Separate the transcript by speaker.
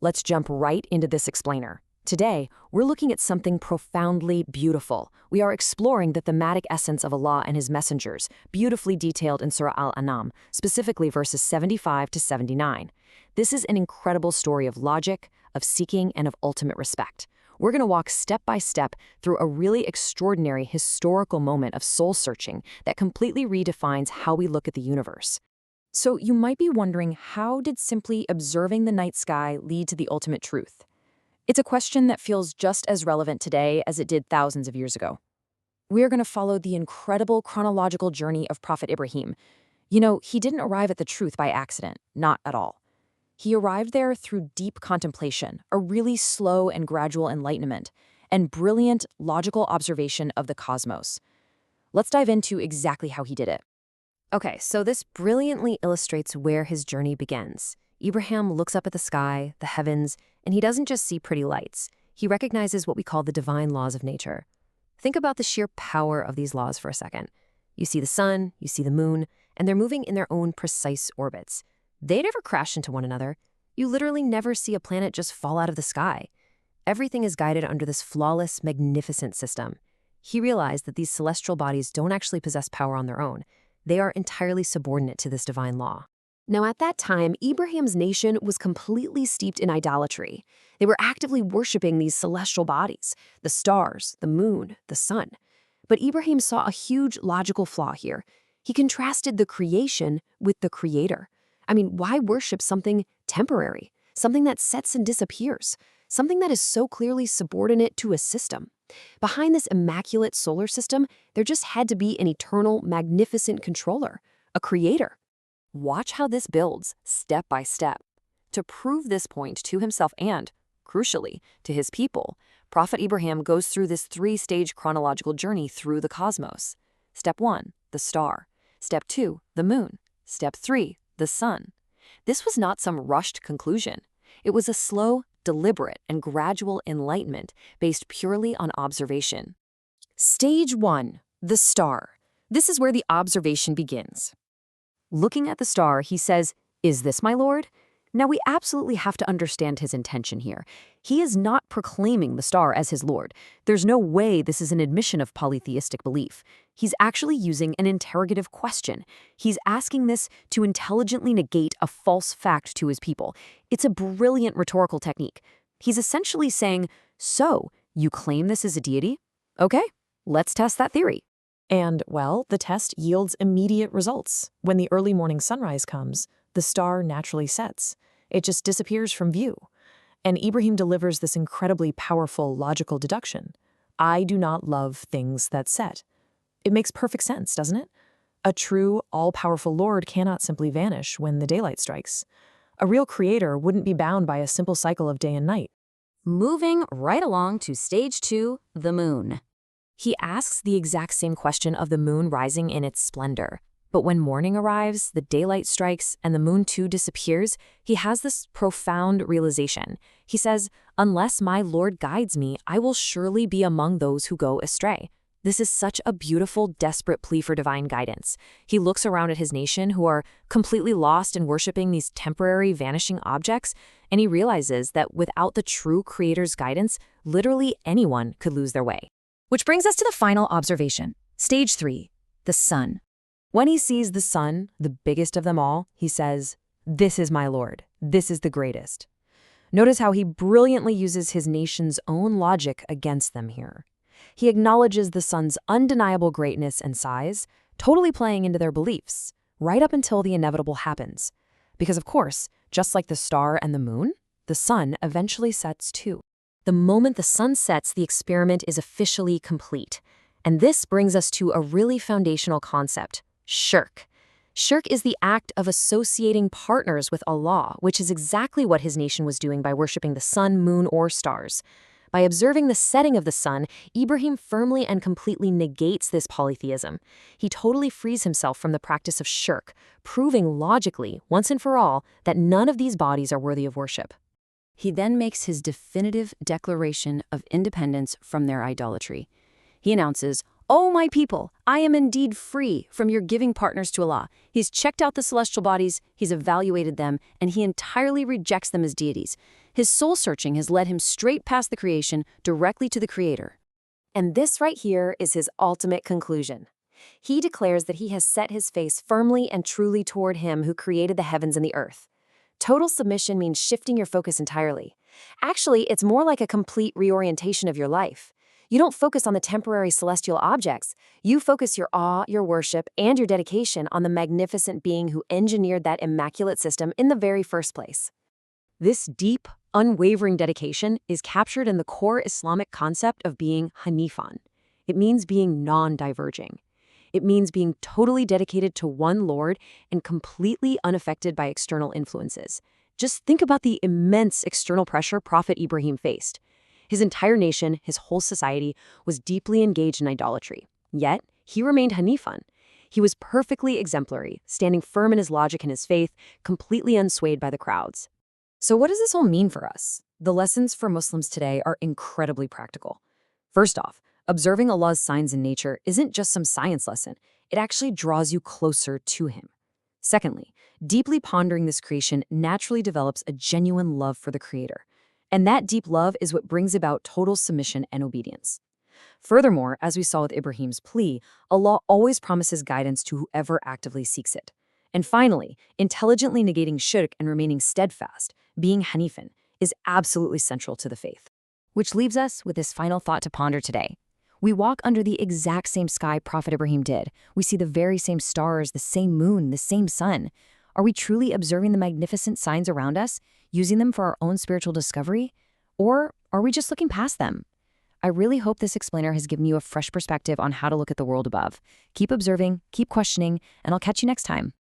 Speaker 1: Let's jump right into this explainer. Today, we're looking at something profoundly beautiful. We are exploring the thematic essence of Allah and His messengers, beautifully detailed in Surah Al Anam, specifically verses 75 to 79. This is an incredible story of logic, of seeking, and of ultimate respect. We're going to walk step by step through a really extraordinary historical moment of soul-searching that completely redefines how we look at the universe. So you might be wondering, how did simply observing the night sky lead to the ultimate truth? It's a question that feels just as relevant today as it did thousands of years ago. We're going to follow the incredible chronological journey of Prophet Ibrahim. He didn't arrive at the truth by accident, not at all. He arrived there through deep contemplation, a really slow and gradual enlightenment, and brilliant logical observation of the cosmos. Let's dive into exactly how he did it. Okay, so this brilliantly illustrates where his journey begins. Ibrahim looks up at the sky, the heavens, and he doesn't just see pretty lights. He recognizes what we call the divine laws of nature. Think about the sheer power of these laws for a second. You see the sun, you see the moon, and they're moving in their own precise orbits. They never crash into one another. You literally never see a planet just fall out of the sky. Everything is guided under this flawless, magnificent system. He realized that these celestial bodies don't actually possess power on their own. They are entirely subordinate to this divine law. Now, at that time, Ibrahim's nation was completely steeped in idolatry. They were actively worshiping these celestial bodies, the stars, the moon, the sun. But Ibrahim saw a huge logical flaw here. He contrasted the creation with the creator. Why worship something temporary, something that sets and disappears, something that is so clearly subordinate to a system? Behind this immaculate solar system, there just had to be an eternal, magnificent controller, a creator. Watch how this builds, step by step. To prove this point to himself and, crucially, to his people, Prophet Ibrahim goes through this three-stage chronological journey through the cosmos. Step 1, the star. Step 2, the moon. Step 3, the sun. This was not some rushed conclusion. It was a slow, deliberate, and gradual enlightenment based purely on observation. Stage 1, the star. This is where the observation begins. Looking at the star, he says, "Is this my Lord?" Now, we absolutely have to understand his intention here. He is not proclaiming the star as his Lord. There's no way this is an admission of polytheistic belief. He's actually using an interrogative question. He's asking this to intelligently negate a false fact to his people. It's a brilliant rhetorical technique. He's essentially saying, "So, you claim this is a deity? Okay, let's test that theory." And, well, the test yields immediate results. When the early morning sunrise comes, the star naturally sets. It just disappears from view. And Ibrahim delivers this incredibly powerful logical deduction. I do not love things that set. It makes perfect sense, doesn't it? A true, all-powerful Lord cannot simply vanish when the daylight strikes. A real creator wouldn't be bound by a simple cycle of day and night. Moving right along to stage 2, the moon. He asks the exact same question of the moon rising in its splendor. But when morning arrives, the daylight strikes, and the moon too disappears, he has this profound realization. He says, "Unless my Lord guides me, I will surely be among those who go astray." This is such a beautiful, desperate plea for divine guidance. He looks around at his nation, who are completely lost in worshiping these temporary, vanishing objects, and he realizes that without the true Creator's guidance, literally anyone could lose their way. Which brings us to the final observation. Stage 3, the sun. When he sees the sun, the biggest of them all, he says, "This is my Lord. This is the greatest." Notice how he brilliantly uses his nation's own logic against them here. He acknowledges the sun's undeniable greatness and size, totally playing into their beliefs, right up until the inevitable happens. Because, of course, just like the star and the moon, the sun eventually sets too. The moment the sun sets, the experiment is officially complete. And this brings us to a really foundational concept, shirk. Shirk is the act of associating partners with Allah, which is exactly what his nation was doing by worshiping the sun, moon, or stars. By observing the setting of the sun, Ibrahim firmly and completely negates this polytheism. He totally frees himself from the practice of shirk, proving logically, once and for all, that none of these bodies are worthy of worship. He then makes his definitive declaration of independence from their idolatry. He announces, "O my people, I am indeed free from your giving partners to Allah." He's checked out the celestial bodies, he's evaluated them, and he entirely rejects them as deities. His soul-searching has led him straight past the creation, directly to the Creator. And this right here is his ultimate conclusion. He declares that he has set his face firmly and truly toward him who created the heavens and the earth. Total submission means shifting your focus entirely. Actually, it's more like a complete reorientation of your life. You don't focus on the temporary celestial objects. You focus your awe, your worship, and your dedication on the magnificent being who engineered that immaculate system in the very first place. This deep, unwavering dedication is captured in the core Islamic concept of being Hanifan. It means being non-diverging. It means being totally dedicated to one Lord and completely unaffected by external influences. Just think about the immense external pressure Prophet Ibrahim faced. His entire nation, his whole society, was deeply engaged in idolatry. Yet, he remained Hanifan. He was perfectly exemplary, standing firm in his logic and his faith, completely unswayed by the crowds. So what does this all mean for us? The lessons for Muslims today are incredibly practical. First off, observing Allah's signs in nature isn't just some science lesson. It actually draws you closer to Him. Secondly, deeply pondering this creation naturally develops a genuine love for the Creator. And that deep love is what brings about total submission and obedience. Furthermore, as we saw with Ibrahim's plea, Allah always promises guidance to whoever actively seeks it. And finally, intelligently negating shirk and remaining steadfast, being Hanifan, is absolutely central to the faith. Which leaves us with this final thought to ponder today. We walk under the exact same sky Prophet Ibrahim did. We see the very same stars, the same moon, the same sun. Are we truly observing the magnificent signs around us, using them for our own spiritual discovery? Or are we just looking past them? I really hope this explainer has given you a fresh perspective on how to look at the world above. Keep observing, keep questioning, and I'll catch you next time.